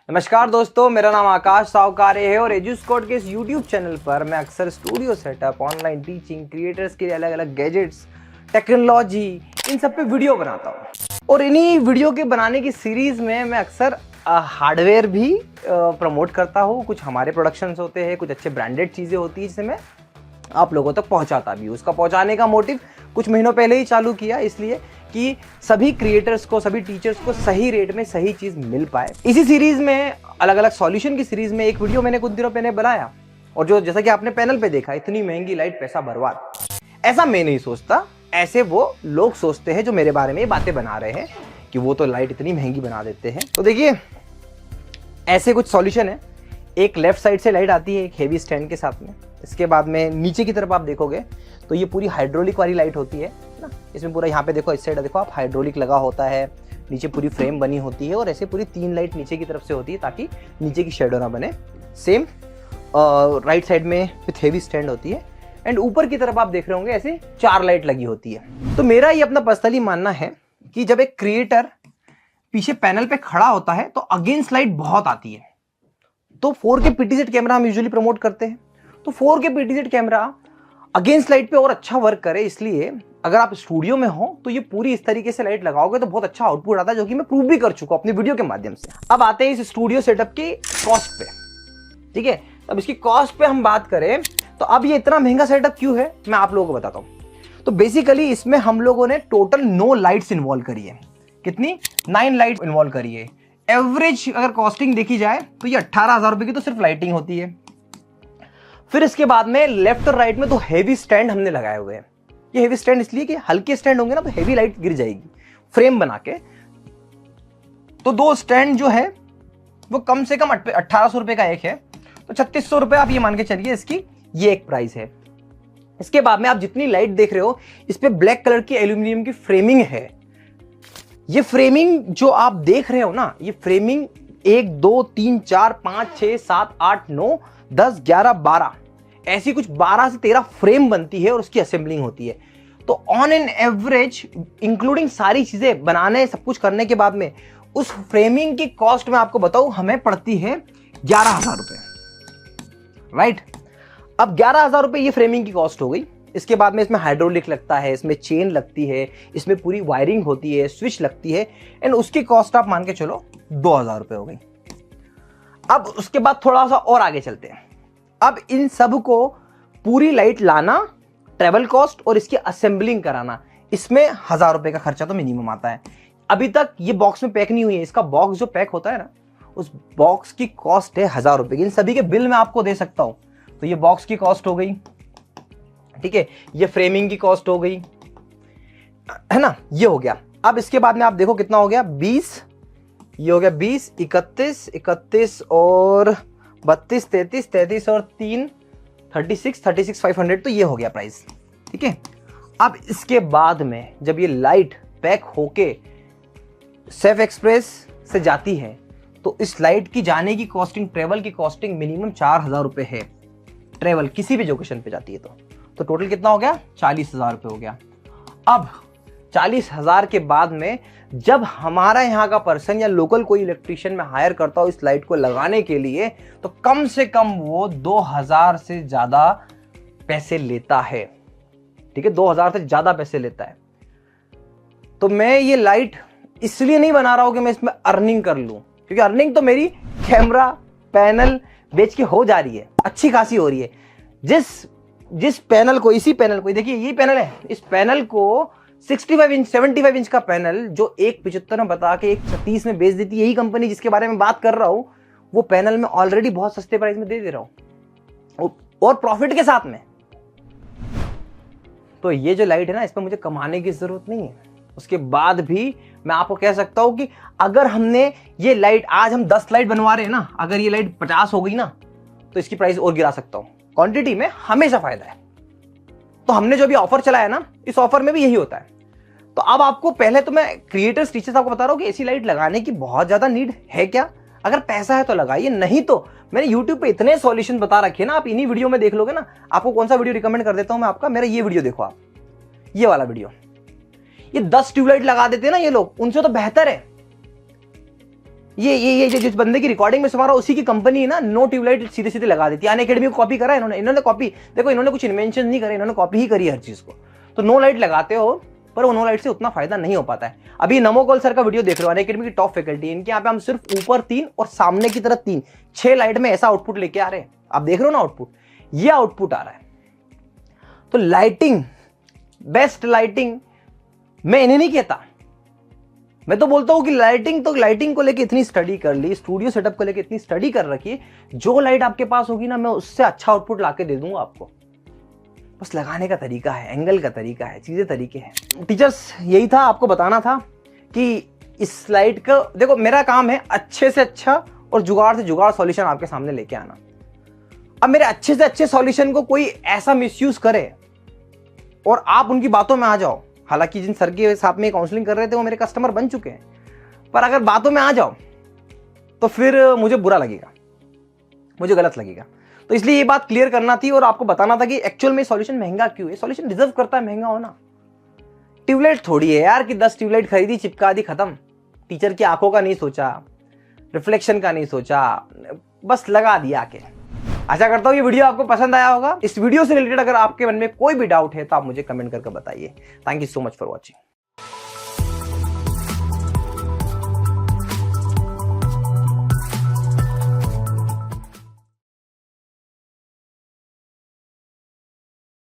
नमस्कार दोस्तों, मेरा नाम आकाश सावकारे है और एजुस्कॉट के इस YouTube चैनल पर मैं अक्सर studio setup, online teaching, creators के लिए अलग अलग गैजेट्स, टेक्नोलॉजी, इन सब पे वीडियो बनाता हूँ। और इन्हीं वीडियो के बनाने की सीरीज में मैं अक्सर हार्डवेयर भी प्रमोट करता हूँ। कुछ हमारे प्रोडक्शंस होते हैं, कुछ अच्छे ब्रांडेड चीज़ें होती हैं जिसे मैं आप लोगों तक पहुँचाता भी हूँ। उसका पहुँचाने का मोटिव कुछ महीनों पहले ही चालू किया, इसलिए कि सभी क्रिएटर्स को, सभी टीचर्स को सही रेट में सही चीज़ मिल पाए। इसी सीरीज में, अलग अलग सॉल्यूशन की सीरीज में एक वीडियो मैंने कुछ दिनों पहले बनाया, और जो जैसा कि आपने पैनल पे देखा, इतनी महंगी लाइट पैसा बर्बाद, ऐसा मैं नहीं सोचता। ऐसे वो लोग सोचते हैं जो मेरे बारे में ये बातें बना रहे हैं कि वो तो लाइट इतनी महंगी बना देते हैं। तो देखिए, ऐसे कुछ सॉल्यूशन है। एक लेफ्ट साइड से लाइट आती है एक हेवी स्टैंड के साथ में। इसके बाद में नीचे की तरफ आप देखोगे तो ये पूरी हाइड्रोलिक वाली लाइट होती है ना। इसमें पूरा यहाँ पे देखो, इस साइड देखो आप, हाइड्रोलिक लगा होता है, नीचे पूरी फ्रेम बनी होती है और ऐसे पूरी 3 लाइट नीचे की तरफ से होती है ताकि नीचे की शेडो ना बने। सेम राइट साइड में विथ हेवी स्टैंड होती है, एंड ऊपर की तरफ आप देख रहे होंगे ऐसे 4 लाइट लगी होती है। तो मेरा ये अपना पर्सनली मानना है कि जब एक क्रिएटर पीछे पैनल पे खड़ा होता है तो अगेंस्ट लाइट बहुत आती है। तो 4K PTZ कैमरा हम यूजुअली प्रमोट करते हैं। तो 4K PTZ camera against light पे और अच्छा वर्क करे, इसलिए अगर आप स्टूडियो में हो तो ये पूरी इस तरीके से लाइट लगाओगे तो बहुत अच्छा आउटपुट आता है, जो कि मैं प्रूव भी कर चुका हूं अपनी वीडियो के माध्यम से। अब आते हैं इस स्टूडियो सेटअप की कॉस्ट पे। ठीक है, अब इसकी कॉस्ट पे हम बात करें तो अब ये इतना महंगा सेटअप क्यों है, मैं आप लोगों को बताता हूं। तो बेसिकली इसमें हम लोगों ने टोटल 9 लाइट्स इन्वॉल्व करी है। कितनी? 9 लाइट्स इन्वॉल्व करी है। एवरेज अगर कॉस्टिंग देखी जाए तो ये 18,000 रुपए की तो सिर्फ लाइटिंग होती है। फिर इसके बाद में लेफ्ट और राइट में 2 हेवी स्टैंड हमने लगाए हुए हैं। ये हेवी स्टैंड इसलिए कि हल्के स्टैंड होंगे ना तो हेवी लाइट गिर जाएगी, फ्रेम बना के। तो 2 स्टैंड जो है वो कम से कम 1800 रुपए का एक है, तो 3600 रुपए आप ये मान के चलिए इसकी ये एक प्राइस है। इसके बाद में आप जितनी लाइट देख रहे हो इस पे ब्लैक कलर की एल्यूमिनियम की फ्रेमिंग है। ये फ्रेमिंग जो आप देख रहे हो ना, ये फ्रेमिंग 1 2 3 4 5 6 7 8 9 10 11 12 ऐसी कुछ 12 से 13 फ्रेम बनती है और उसकी असेंबलिंग होती है। तो ऑन एन एवरेज इंक्लूडिंग सारी चीजें बनाने, सब कुछ करने के बाद में उस फ्रेमिंग की कॉस्ट में आपको बताऊं हमें पड़ती है 11,000 रुपए। राइट, अब 11,000 रुपए ये फ्रेमिंग की कॉस्ट हो गई। इसके बाद में इसमें हाइड्रोलिक लगता है, इसमें चेन लगती है, इसमें पूरी वायरिंग होती है, स्विच लगती है, एंड उसकी कॉस्ट आप मान के चलो 2,000 रुपए हो गई। अब उसके बाद थोड़ा सा और आगे चलते हैं। अब इन सब को पूरी लाइट लाना, ट्रेवल कॉस्ट और इसकी असेंबलिंग कराना, इसमें 1,000 रुपए का खर्चा तो मिनिमम आता है। अभी तक ये बॉक्स में पैक नहीं हुई है। इसका बॉक्स जो पैक होता है ना, उस बॉक्स की कॉस्ट है 1,000 रुपए की। इन सभी के बिल मैं आपको दे सकता हूं। तो ये बॉक्स की कॉस्ट हो गई, ठीक है, ये फ्रेमिंग की कॉस्ट हो गई, है ना, ये हो गया। अब इसके बाद में आप देखो कितना हो गया, 20, ये हो गया 20, 31, 31 और 32, 33, 33 और 3, 36,500, तो ये हो गया प्राइस। ठीक है, अब इसके बाद में जब ये लाइट पैक होके सेफ एक्सप्रेस से जाती है तो इस लाइट की जाने की कॉस्टिंग, ट्रेवल की कॉस्टिंग मिनिमम 4,000 रुपए है। ट्रेवल किसी भी लोकेशन पे जाती है तो टोटल कितना हो गया, 40,000 रुपए हो गया। अब 40,000 के बाद में जब हमारा यहाँ का पर्सन या लोकल कोई इलेक्ट्रिशियन में हायर करता हो इस लाइट को लगाने के लिए, तो कम से कम वो 2,000 से ज्यादा पैसे लेता है। ठीक है, 2,000 से ज्यादा पैसे लेता है। तो मैं ये लाइट इसलिए नहीं बना रहा हूं कि मैं इसमें अर्निंग कर लूं, क्योंकि अर्निंग तो मेरी कैमरा पैनल बेच के हो जा रही है, अच्छी खासी हो रही है। जिस पैनल को, इसी पैनल को, देखिए ये पैनल है, इस पैनल को 65 इंच 75 इंच का पैनल जो 1,75 में बता के 1,30 में बेच देती है यही कंपनी जिसके बारे में बात कर रहा हूं, वो पैनल में ऑलरेडी बहुत सस्ते प्राइस में दे रहा हूं और प्रॉफिट के साथ में। तो ये जो लाइट है ना, इस पर मुझे कमाने की जरूरत नहीं है। उसके बाद भी मैं आपको कह सकता हूं कि अगर हमने ये लाइट, आज हम 10 लाइट बनवा रहे हैं ना, अगर ये लाइट 50 हो गई ना तो इसकी प्राइस और गिरा सकता हूं। क्वांटिटी में हमेशा फायदा है। तो हमने जो भी ऑफर चलाया ना, इस ऑफर में भी यही होता है। तो अब आपको, पहले तो मैं क्रिएटर्स, टीचर्स आपको बता रहा हूं कि ऐसी लाइट लगाने की बहुत ज्यादा नीड है क्या? अगर पैसा है तो लगाइए, नहीं तो मैंने YouTube पे इतने सॉल्यूशन बता रखे ना, आप इन्हीं वीडियो में देख लोगे ना। आपको कौन सा वीडियो रिकमेंड कर देता हूं मैं आपका, मेरा ये वीडियो देखो आप, ये वाला वीडियो। ये 10 ट्यूबलाइट लगा देते हैं ना ये लोग, उनसे तो बेहतर है ये जिस बंदे की रिकॉर्डिंग में सुना रहा उसी की कंपनी है ना, नो ट्यूबलाइट सीधे सीधे लगा देती है। अनअकैडमी को कॉपी करा इन्होंने कॉपी, देखो इन्होंने कुछ इन्वेंशन नहीं करे, इन्होंने कॉपी ही करी हर चीज को। तो नो लाइट लगाते हो, पर वो नो लाइट से उतना फायदा नहीं हो पाता है। अभी नमोकोल सर का वीडियो देख रहे हो, अनअकैडमी की टॉप फैकल्टी है, इनके यहाँ पे हम सिर्फ ऊपर 3 और सामने की तरफ 3, 6 लाइट में ऐसा आउटपुट लेके आ रहे हैं। आप देख रहे हो ना आउटपुट, ये आउटपुट आ रहा है। तो लाइटिंग, बेस्ट लाइटिंग मैं इन्हें नहीं कहता, मैं तो बोलता हूं कि लाइटिंग को लेके इतनी स्टडी कर ली, स्टूडियो सेटअप को लेके इतनी स्टडी कर रखी, जो लाइट आपके पास होगी ना, मैं उससे अच्छा आउटपुट लाके दे दूंगा आपको। बस लगाने का तरीका है, एंगल का तरीका है, चीजें तरीके हैं। टीचर्स यही था, आपको बताना था कि इस लाइट का, देखो मेरा काम है अच्छे से अच्छा और जुगाड़ से जुगाड़ सॉल्यूशन आपके सामने लेके आना। अब मेरे अच्छे से अच्छे सॉल्यूशन को कोई ऐसा मिसयूज करे और आप उनकी बातों में आ जाओ, हालांकि जिन सर के साथ में काउंसलिंग कर रहे थे वो मेरे कस्टमर बन चुके हैं, पर अगर बातों में आ जाओ तो फिर मुझे बुरा लगेगा, मुझे गलत लगेगा। तो इसलिए ये बात क्लियर करना थी और आपको बताना था कि एक्चुअल में सॉल्यूशन महंगा क्यों है। सॉल्यूशन डिजर्व करता है महंगा होना। ट्यूबलाइट थोड़ी है यार कि 10 ट्यूबलाइट खरीदी, चिपका दी, खत्म। टीचर की आंखों का नहीं सोचा, रिफ्लेक्शन का नहीं सोचा, बस लगा दिया आके। आशा करता हूँ ये वीडियो आपको पसंद आया होगा। इस वीडियो से रिलेटेड अगर आपके मन में कोई भी डाउट है तो आप मुझे कमेंट करके बताइए। Thank you so much for watching.